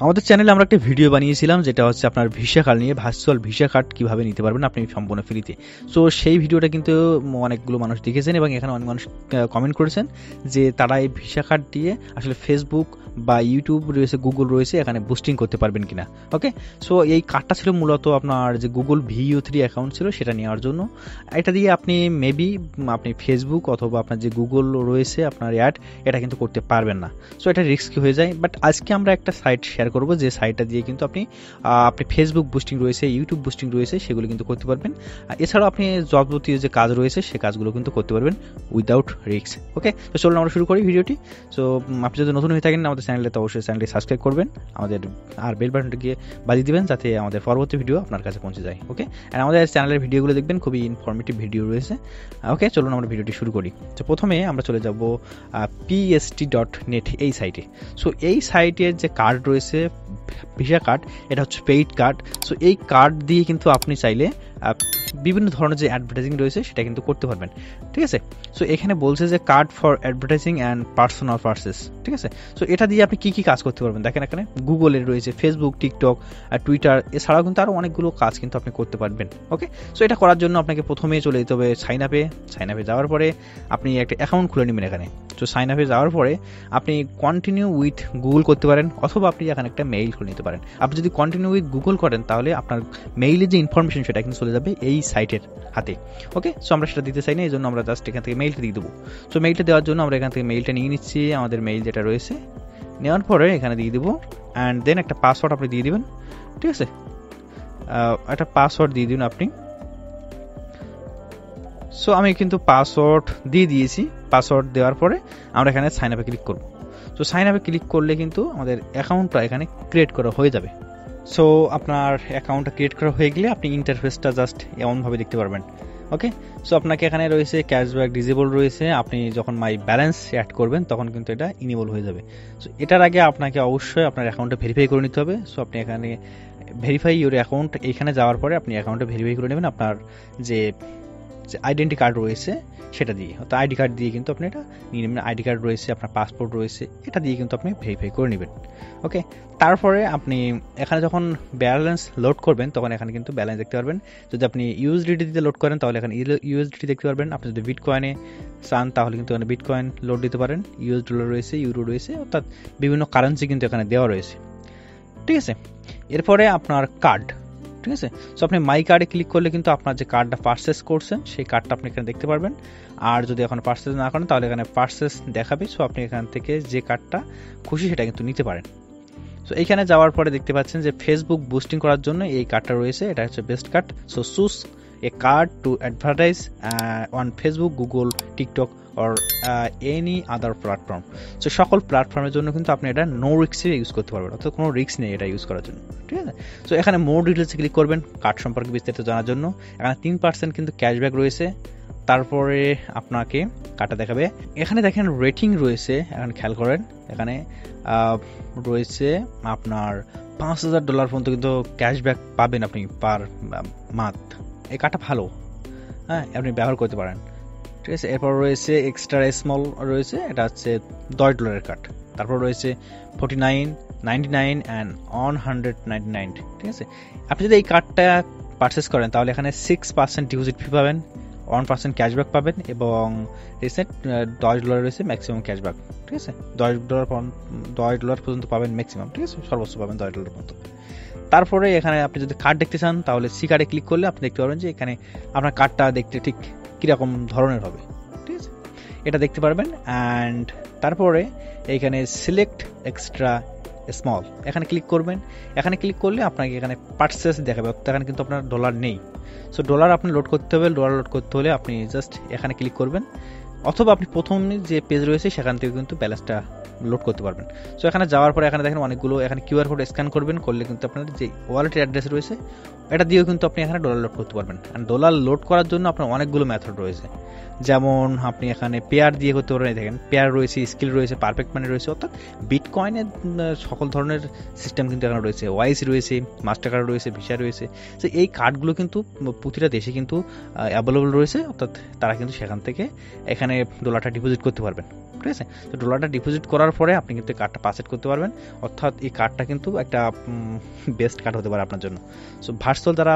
আমাদের চ্যানেলে আমরা একটা ভিডিও বানিয়েছিলাম যেটা হচ্ছে আপনার ভিসা কার্ড নিয়ে, ভার্চুয়াল ভিসা কার্ড কীভাবে নিতে পারবেন আপনি সম্পূর্ণ ফ্রিতে। সো সেই ভিডিওটা কিন্তু অনেকগুলো মানুষ দেখেছেন এবং এখানে অনেক মানুষ কমেন্ট করেছেন যে তারা এই ভিসা কার্ড দিয়ে আসলে ফেসবুক বা ইউটিউব রয়েছে, গুগল রয়েছে, এখানে বুস্টিং করতে পারবেন কিনা। ওকে, সো এই কার্ডটা ছিল মূলত আপনার যে গুগল VU3 অ্যাকাউন্ট ছিল সেটা নেওয়ার জন্য। এটা দিয়ে আপনি মেবি আপনি ফেসবুক অথবা আপনার যে গুগল রয়েছে আপনার অ্যাড, এটা কিন্তু করতে পারবেন না। সো এটা রিস্কি হয়ে যায়। বাট আজকে আমরা একটা সাইট শেয়ার করব যে সাইটটা দিয়ে কিন্তু আপনি ফেসবুক বুস্টিং রয়েছে, ইউটিউব বুস্টিং রয়েছে, সেগুলো কিন্তু করতে পারবেন। এছাড়াও আপনি যাবতীয় যে কাজ রয়েছে সে কাজগুলো কিন্তু করতে পারবেন উইদাউট রিস্ক। ওকে, তো চলুন আমরা শুরু করি ভিডিওটি। সো আপনি যদি নতুন হয়ে থাকেন আমাদের চ্যানেলে, তো অবশ্যই চ্যানেলটি সাবস্ক্রাইব করবেন, আমাদের আর বেল বাটনটি গিয়ে বাজিয়ে দিবেন যাতে আমাদের পরবর্তী ভিডিও আপনার কাছে পৌঁছে যায়। ওকে, আর আমাদের চ্যানেলের ভিডিওগুলো দেখবেন, খুবই ইনফরমেটিভ ভিডিও রয়েছে। ওকে, চলুন আমরা ভিডিওটি শুরু করি। তো প্রথমে আমরা চলে যাব pst.net এই সাইটে। সো এই সাইটের যে কার্ড রয়েছে ভিসা কার্ড, এটা হচ্ছে পেইড কার্ড। সো এই কার্ড দিয়ে কিন্তু আপনি চাইলে বিভিন্ন ধরনের যে অ্যাডভার্টাইজিং রয়েছে সেটা কিন্তু করতে পারবেন। ঠিক আছে, সো এখানে বলছে যে card for advertising and personal purchase. ঠিক আছে, সো এটা দিয়ে আপনি কী কী কাজ করতে পারবেন দেখেন, এখানে গুগলের রয়েছে, ফেসবুক, টিকটক, টুইটার, এছাড়াও কিন্তু আরও অনেকগুলো কাজ কিন্তু আপনি করতে পারবেন। ওকে, সো এটা করার জন্য আপনাকে প্রথমে চলে যেতে হবে সাইন আপে যাওয়ার পরে আপনি একটা অ্যাকাউন্ট খুলে নেবেন এখানে। তো সাইন আপে যাওয়ার পরে আপনি কন্টিনিউ উইথ গুগল করতে পারেন, অথবা আপনি এখানে একটা মেইল খুলে নিতে পারেন। আপনি যদি কন্টিনিউ উইথ গুগল করেন তাহলে আপনার মেইলের যে ইনফরমেশন সেটা কিন্তু চলে যাবে এই সাইটের হাতে। ওকে, সো আমরা সেটা দিতে চাই না, এই জন্য আমরা জাস্ট এখান থেকে মেইলটা দিয়ে দেবো। সো মেইলটা দেওয়ার জন্য আমরা এখান থেকে মেইলটা নিয়ে নিচ্ছি, আমাদের মেইল যেটা রয়েছে নেওয়ার পরে এখানে দিয়ে দেবো, অ্যান্ড দেন একটা পাসওয়ার্ড আপনি দিয়ে দিবেন। ঠিক আছে, একটা পাসওয়ার্ড দিয়ে দিন আপনি। সো আমি কিন্তু পাসওয়ার্ড দিয়ে দিয়েছি। পাসওয়ার্ড দেওয়ার পরে আমরা এখানে সাইন আপে ক্লিক করব। সো সাইন আপে ক্লিক করলে কিন্তু আমাদের অ্যাকাউন্টটা এখানে ক্রিয়েট করা হয়ে যাবে। সো আপনার অ্যাকাউন্টটা ক্রিয়েট করা হয়ে গেলে আপনি ইন্টারফেসটা জাস্ট এমনভাবে দেখতে পারবেন। ওকে, সো আপনাকে এখানে রয়েছে ক্যাশব্যাক ডিজেবল রয়েছে, আপনি যখন মাই ব্যালেন্স অ্যাড করবেন তখন কিন্তু এটা ইনেবল হয়ে যাবে। সো এটার আগে আপনাকে অবশ্যই আপনার অ্যাকাউন্টটা ভেরিফাই করে নিতে হবে। সো আপনি এখানে ভেরিফাই ইউর অ্যাকাউন্ট, এখানে যাওয়ার পরে আপনি অ্যাকাউন্টটা ভেরিফাই করে নেবেন আপনার যে আইডেন্টি কার্ড রয়েছে সেটা দিয়ে, অর্থাৎ আইডি কার্ড দিয়ে কিন্তু আপনি এটা নিয়ে নেবেন। আইডি কার্ড রয়েছে, আপনার পাসপোর্ট রয়েছে, এটা দিয়ে কিন্তু আপনি ভেরিফাই করে নেবেন। ওকে, তারপরে আপনি এখানে যখন ব্যালেন্স লোড করবেন তখন এখানে কিন্তু ব্যালেন্স দেখতে পারবেন। যদি আপনি USDT দিয়ে লোড করেন তাহলে এখানে USDT দেখতে পারবেন। আপনি যদি বিটকয়েনে চান তাহলে কিন্তু এখানে বিটকয়েন লোড দিতে পারেন। US ডলার রয়েছে, ইউরো রয়েছে, অর্থাৎ বিভিন্ন কারেন্সি কিন্তু এখানে দেওয়া রয়েছে। ঠিক আছে, এরপরে আপনার কার্ড। ঠিক আছে, সো আপনি মাই কার্ডে ক্লিক করলে কিন্তু আপনার যে কার্ডটা পারচেস করছেন সেই কার্ডটা আপনি এখানে দেখতে পারবেন। আর যদি এখন পারচেস না করেন তাহলে এখানে পারচেস দেখাবে। সো আপনি এখান থেকে যে কার্ডটা খুশি সেটা কিন্তু নিতে পারেন। সো এইখানে যাওয়ার পরে দেখতে পাচ্ছেন যে ফেসবুক বুস্টিং করার জন্য এই কার্ডটা রয়েছে, এটা হচ্ছে best card. So choose a card to advertise on Facebook, Google, TikTok or any other platform. So সকল প্ল্যাটফর্মের জন্য কিন্তু আপনি এটা নো রিস্কে ইউজ করতে পারবেন, অর্থাৎ কোনো রিস্ক নেই এটা ইউজ করার জন্য। ঠিক আছে, সো এখানে মোর ডিটেলসে ক্লিক করবেন কার্ড সম্পর্কে বিস্তারিত জানার জন্য। এখানে 3% কিন্তু ক্যাশব্যাক রয়েছে। তারপরে আপনাকে কার্ডটা দেখাবে, এখানে দেখেন রেটিং রয়েছে, এখানে খেয়াল করেন এখানে রয়েছে আপনার $5,000 পর্যন্ত কিন্তু ক্যাশব্যাক পাবেন আপনি পার মান্থ। এই কার্ডটা ভালো, হ্যাঁ, আপনি ব্যবহার করতে পারেন। ঠিক আছে, এরপর রয়েছে এক্সট্রা স্মল রয়েছে, এটা হচ্ছে $10 কার্ড। তারপর রয়েছে 49.99 অ্যান্ড 199। ঠিক আছে, আপনি যদি এই কার্ডটা পারচেস করেন তাহলে এখানে 6% ডিপোজিট ফি পাবেন, 1% ক্যাশব্যাক পাবেন এবং রিসেন্ট $10 রয়েছে ম্যাক্সিমাম ক্যাশব্যাক। ঠিক আছে, $10 পর্যন্ত পাবেন ম্যাক্সিমাম। ঠিক আছে, সর্বোচ্চ পাবেন $10 পর্যন্ত। তারপরে এখানে আপনি যদি কার্ড দেখতে চান তাহলে সি কার্ডে ক্লিক করলে আপনি দেখতে পারবেন যে এখানে আপনার কার্ডটা দেখতে ঠিক কীরকম ধরনের হবে। ঠিক আছে, এটা দেখতে পারবেন। অ্যান্ড তারপরে এইখানে সিলেক্ট এক্সট্রা স্মল এখানে ক্লিক করবেন। এখানে ক্লিক করলে আপনাকে এখানে পারচেস দেখাবে, এখানে কিন্তু আপনার ডলার নেই। সো ডলার আপনি লোড করতে হবে। ডলার লোড করতে হলে আপনি জাস্ট এখানে ক্লিক করবেন, অথবা আপনি প্রথম যে পেজ রয়েছে সেখান থেকে কিন্তু ব্যালেন্সটা লোড করতে পারবেন। সো এখানে যাওয়ার পরে এখানে দেখেন অনেকগুলো, এখানে QR কোড স্ক্যান করবেন, করলে কিন্তু আপনার যে ওয়ালেটের অ্যাড্রেস রয়েছে এটা দিয়েও কিন্তু আপনি এখানে ডলার লোড করতে পারবেন। অ্যান্ড ডলার লোড করার জন্য আপনার অনেকগুলো মেথড রয়েছে, যেমন আপনি এখানে পেয়ার দিয়ে করতে পারবেন। দেখেন পেয়ার রয়েছে, স্কিল রয়েছে, পারফেক্ট মানি রয়েছে, অর্থাৎ বিটকয়েনের সকল ধরনের সিস্টেম কিন্তু এখানে রয়েছে। ওয়াইসি রয়েছে, মাস্টার কার্ড রয়েছে, ভিসা রয়েছে। তো এই কার্ডগুলো কিন্তু প্রতিটা দেশে কিন্তু অ্যাভেলেবল রয়েছে, অর্থাৎ তারা কিন্তু সেখান থেকে এখানে ডলারটা ডিপোজিট করতে পারবেন। ঠিক আছে। তো ডলারটা ডিপোজিট করার পরে আপনি কিন্তু কার্ডটা পারচেজ করতে পারবেন, অর্থাৎ এই কার্ডটা কিন্তু একটা বেস্ট কার্ড হতে পারে আপনার জন্য। সো ভার্চুয়াল যারা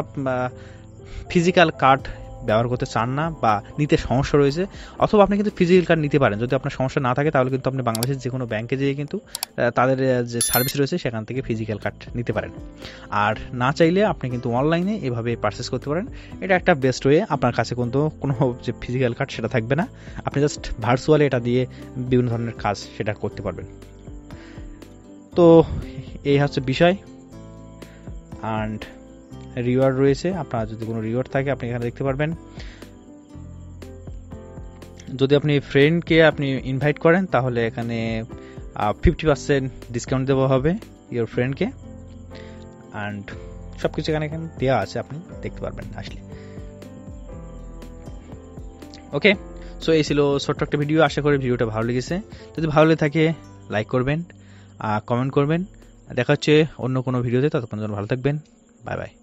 ফিজিক্যাল কার্ড ব্যবহার করতে চান না বা নিতে সমস্যা রয়েছে, অথবা আপনি কিন্তু ফিজিক্যাল কার্ড নিতে পারেন, যদি আপনার সমস্যা না থাকে তাহলে কিন্তু আপনি বাংলাদেশের যে কোনো ব্যাংকে যেয়ে কিন্তু তাদের যে সার্ভিস রয়েছে সেখান থেকে ফিজিক্যাল কার্ড নিতে পারেন। আর না চাইলে আপনি কিন্তু অনলাইনে এভাবে পারচেস করতে পারেন, এটা একটা বেস্ট ওয়ে। আপনার কাছে কিন্তু কোনো যে ফিজিক্যাল কার্ড সেটা থাকবে না, আপনি জাস্ট ভার্চুয়ালি এটা দিয়ে বিভিন্ন ধরনের কাজ সেটা করতে পারবেন। তো এই হচ্ছে বিষয়। অ্যান্ড রিওয়ার্ড রয়েছে, আপনার যদি কোনো রিওয়ার্ড থাকে আপনি এখানে দেখতে পারবেন। যদি আপনি ফ্রেন্ডকে আপনি ইনভাইট করেন তাহলে এখানে 50% ডিসকাউন্ট দেওয়া হবে ইওর ফ্রেন্ডকে। অ্যান্ড সব কিছু এখানে দেওয়া আছে, আপনি দেখতে পারবেন আসলে। ওকে, সো এই ছিল ছোট্ট একটা ভিডিও। আশা করি ভিডিওটা ভালো লেগেছে। যদি ভালো লেগে থাকে লাইক করবেন, কমেন্ট করবেন। দেখা হচ্ছে অন্য কোনো ভিডিওতে, ততক্ষণ ভালো থাকবেন। Bye bye.